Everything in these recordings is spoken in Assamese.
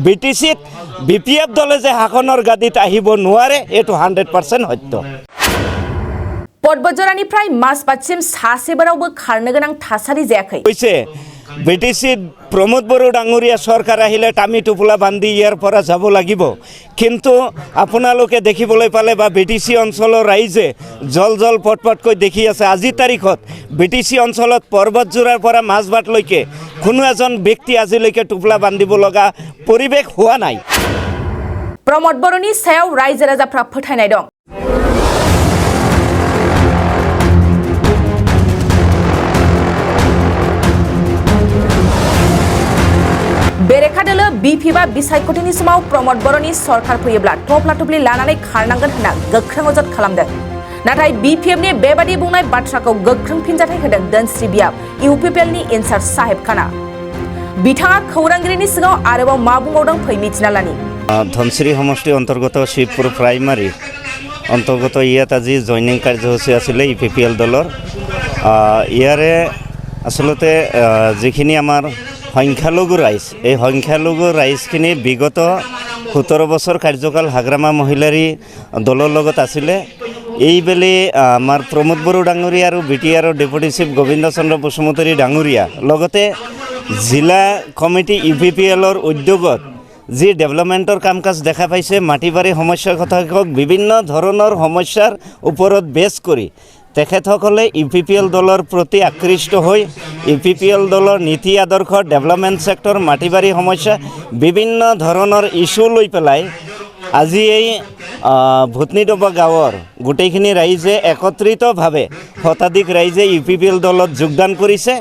বিটিচিত বিপিএফ দলে যে শাসনৰ গাদীত আহিব নোৱাৰে এইটো 100% সত্য। পটবজৰানিफ्राय মাছবাটसिम सासेबारावबो खारनो गोनां थासारि जायाखै। কৈছে বিটিচিত প্ৰমোদ বড়ো ডাঙৰীয়া চৰকাৰ আহিলে টামি টোপোলা বান্ধি ইয়াৰ পৰা যাব লাগিব, কিন্তু আপোনালোকে দেখিবলৈ পালে বা বিটিচি অঞ্চলৰ ৰাইজে জল পটকৈ দেখি আছে। আজিৰ তাৰিখত বিটিচি অঞ্চলত পৰ্বতজোৰাৰ পৰা মাছবাটলৈকে কোনো এজন ব্যক্তি আজিলৈকে টোপোলা বান্ধিব লগা পৰিৱেশ হোৱা নাই। प्रमोद बर'नि सायाव रायजो राजाफ्रा फोथायनाय दं। बेरेखा दोलो बिपिबा बिसायख'थिनि समाव प्रमोद बर'नि सरकार फैयोब्ला थफ्ला थफ्लि लानानै खारनांगोन होनना गोख्रों अजद खालामदों। नाथाय बिपिएफनि बेबादि बुंनाय बाथ्राखौ गोख्रों फिनजाथाय होदों दोनस्रि बियाब इउपिपिएलनि इनचार्ज साहेब खाना। बिथाङा खौरांगिरिनि सिगाङाव आरोबाव मा बुंबावदों फै मिथिना लानि। ধনশ্ৰী সমষ্টি অন্তৰ্গত শিৱপুৰ প্ৰাইমাৰী অন্তৰ্গত ইয়াত আজি জইনিং কাৰ্যসূচী আছিলে ইউপিপিএল দলৰ। ইয়াৰে আচলতে যিখিনি আমাৰ সংখ্যালঘু ৰাইজ, এই সংখ্যালঘু ৰাইজখিনি বিগত 17 বছৰ কাৰ্যকাল হাগ্ৰামা মহিলাৰী দলৰ লগত আছিলে। এইবেলি আমাৰ প্ৰমোদ বড়ো ডাঙৰীয়া আৰু বিটিআৰৰ ডেপুটি চিফ গোবিন্দ চন্দ্ৰ বসুমতাৰী ডাঙৰীয়া লগতে জিলা কমিটি ইউপিপিএলৰ উদ্যোগত যি ডেভেলপমেণ্টৰ কাম কাজ দেখা পাইছে, মাটি বাৰী সমস্যাৰ কথা কওক, বিভিন্ন ধৰণৰ সমস্যাৰ ওপৰত বেছ কৰি তেখেতসকলে ইউপিপিএল দলৰ প্ৰতি আকৃষ্ট হৈ ইউপিপিএল দলৰ নীতি আদৰ্শ, ডেভেলপমেণ্ট ছেক্টৰ, মাটি বাৰী সমস্যা, বিভিন্ন ধৰণৰ ইছ্যু লৈ পেলাই আজি এই ভূতনিডবা গাঁৱৰ গোটেইখিনি ৰাইজে একত্ৰিতভাৱে শতাধিক ৰাইজে ইউপিপিএল দলত যোগদান কৰিছে।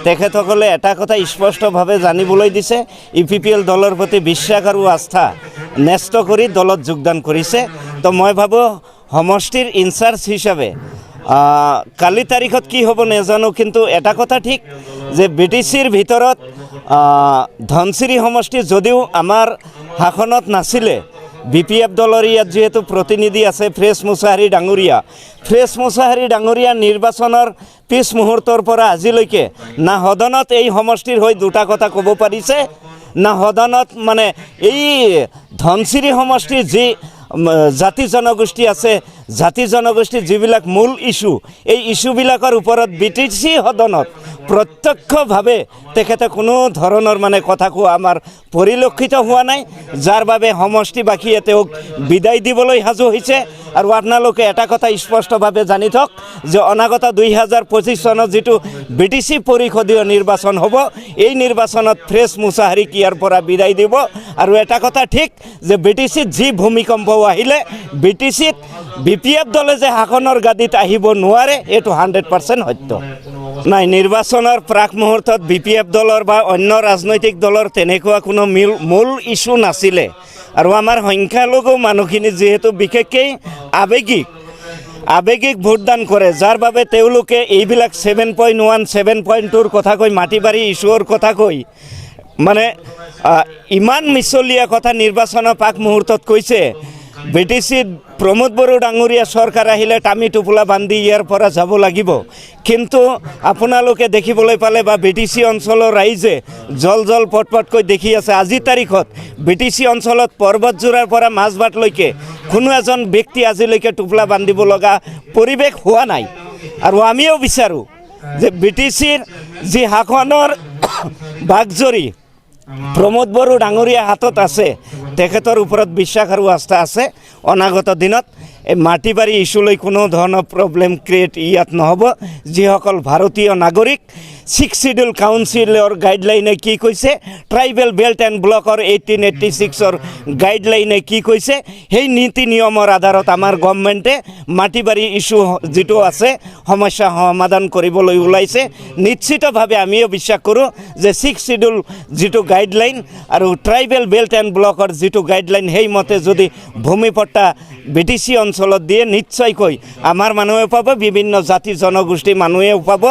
তেখেতসকলে এটা কথা স্পষ্টভাৱে জানিবলৈ দিছে, ইউপিপিএল দলৰ প্ৰতি বিশ্বাস আৰু আস্থা ন্যস্ত কৰি দলত যোগদান কৰিছে। তো মই ভাবোঁ সমষ্টিৰ ইনচাৰ্জ হিচাপে কালি তাৰিখত কি হ'ব নাজানো, কিন্তু এটা কথা ঠিক যে বিটিচিৰ ভিতৰত ধনশ্ৰী সমষ্টি যদিও আমাৰ শাসনত নাছিলে, বিপিএফ দলৰ ইয়াত যিহেতু প্ৰতিনিধি আছে ফ্ৰেছ মুছাহাৰী ডাঙৰীয়া নিৰ্বাচনৰ পিছ মুহূৰ্তৰ পৰা আজিলৈকে না সদনত এই সমষ্টিৰ হৈ দুটা কথা ক'ব পাৰিছে, না সদনত মানে এই ধনশ্ৰী সমষ্টিৰ যি জাতি জনগোষ্ঠী আছে, জাতি জনগোষ্ঠীৰ যিবিলাক মূল ইছ্যু, এই ইছ্যুবিলাকৰ ওপৰত বিটিচি সদনত প্ৰত্যক্ষভাৱে তেখেতে কোনো ধৰণৰ মানে কথা কোৱা আমাৰ পৰিলক্ষিত হোৱা নাই, যাৰ বাবে সমষ্টিবাসীয়ে তেওঁক বিদায় দিবলৈ সাজু হৈছে। আৰু আপোনালোকে এটা কথা স্পষ্টভাৱে জানি থওক যে অনাগত 2025 চনত যিটো বিটিচি পৰিষদীয় নিৰ্বাচন হ'ব, এই নিৰ্বাচনত ফ্ৰেছ মুছাহাৰীক ইয়াৰ পৰা বিদায় দিব। আৰু এটা কথা ঠিক যে বিটিচিত যি ভূমিকম্প আহিলে বিটিচিত বিপিএফ দলে যে শাসনৰ গাদীত আহিব নোৱাৰে এইটো 100% সত্য। নাই, নিৰ্বাচনৰ প্ৰাক মুহূৰ্তত বিপিএফ দলৰ বা অন্য ৰাজনৈতিক দলৰ তেনেকুৱা কোনো মূল ইছ্যু নাছিলে। আৰু আমাৰ সংখ্যালঘু মানুহখিনি যিহেতু বিশেষকৈ আৱেগিক ভোটদান কৰে, যাৰ বাবে তেওঁলোকে এইবিলাক 7.1, 7.2ৰ কথা কৈ, মাটি বাৰী ইছ্যুৰ কথা কৈ মানে ইমান মিছলীয়া কথা নিৰ্বাচনৰ প্ৰাক মুহূৰ্তত কৈছে। বিটিচিত প্ৰমোদ বড়ো ডাঙৰীয়া চৰকাৰ আহিলে টামি টোপোলা বান্ধি ইয়াৰ পৰা যাব লাগিব, কিন্তু আপোনালোকে দেখিবলৈ পালে বা বিটিচি অঞ্চলৰ ৰাইজে জল পটকৈ দেখি আছে। আজিৰ তাৰিখত বিটিচি অঞ্চলত পৰ্বতজোৰাৰ পৰা মাছবাটলৈকে কোনো এজন ব্যক্তি আজিলৈকে টোপোলা বান্ধিব লগা পৰিৱেশ হোৱা নাই। আৰু আমিও বিচাৰোঁ যে বিটিচিৰ যি শাসনৰ বাগজৰী প্ৰমোদ বড়ো ডাঙৰীয়া হাতত আছে, তেখেতৰ ওপৰত বিশ্বাস আৰু আস্থা আছে। অনাগত দিনত এই মাটি বাৰী ইছ্যুলৈ কোনো ধৰণৰ প্ৰব্লেম ক্ৰিয়েট ইয়াত নহ'ব। যিসকল ভাৰতীয় নাগৰিক 6 শিডিউল কাউন্সিলৰ গাইডলাইনে কি কৈছে, ট্ৰাইবেল বেল্ট এণ্ড ব্লকৰ 1886ৰ গাইডলাইনে কি কৈছে, সেই নীতি নিয়মৰ আধাৰত আমাৰ গভৰ্ণমেণ্টে মাটি বাৰী ইছ্যু যিটো আছে সমস্যা সমাধান কৰিবলৈ ওলাইছে। নিশ্চিতভাৱে আমিও বিশ্বাস কৰোঁ যে 6 শিডিউল যিটো গাইডলাইন আৰু ট্ৰাইবেল বেল্ট এণ্ড ব্লকৰ যিটো গাইডলাইন, সেইমতে যদি ভূমিপট্টা বিটিচি অঞ্চলত দিয়ে নিশ্চয়কৈ আমাৰ মানুহে পাব, বিভিন্ন জাতি জনগোষ্ঠীৰ মানুহেও পাব,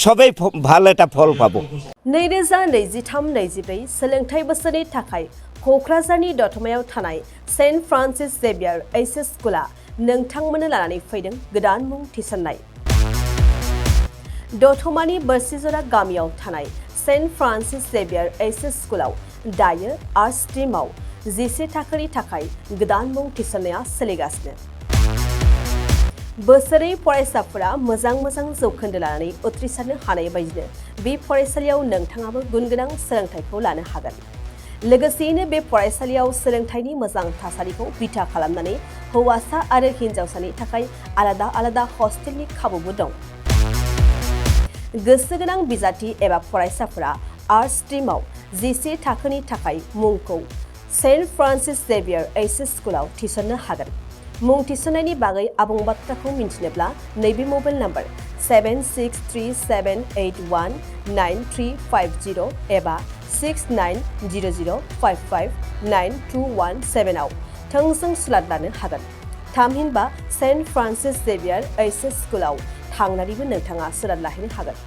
সবেই ভাল এটা ফল পাব। 2023-24 सोलोंथाइ बोसोरनि थाखाय क'क्राझारनि दतमायाव थानाय सेन्ट फ्रान्सिस जेभियार एचएस स्कुला नोंथांमोननो लानानै फैदों गोदान मुं थिसननाय। दतमानि बोरसिजरा गामियाव थानाय सेन्ट फ्रान्सिस जेभियार एचएस स्कुलाव दायो आर्ट्स स्ट्रीमाव 11 थाखोनि थाखाय गोदान मुं थिसननाया सोलिगासिनो। बोसोरै फरायसाफोरा मोजां जौखोन्दो लानानै उथ्रिसारनो हानाय बायदिनो बे फरायसालियाव नोंथाङाबो गुनगोनां सोलोंथाइखौ लानो हागोन। लोगोसेयैनो बे फरायसालियाव सोलोंथाइनि मोजां थासारिखौ बिथा खालामनानै हौवासा आरो हिन्जावसानि थाखाय आलादा हस्टेलनि खाबुबो दं। गोसो गोनां बिजाथि एबा फरायसाफोरा आर्ट्स स्ट्रीमाव 11 थाखोनि थाखाय मुंखौ सेन्ट फ्रान्सिस जेभियर एचएस स्कुलाव थिसननो हागोन। मुं थिसननायनि बागै आबुं बाथ्राखौ मिन्थिनोब्ला नैबे मबाइल नम्बर 7637819350 एबा 6900559217 आव थोंजों सुलाद लानो हागोन। थामहिनबा सेन्ट फ्रान्सिस जेभियर एचएस स्कुलाव थांनानैबो नोंथाङा सुलाद लाहैनो हागोन।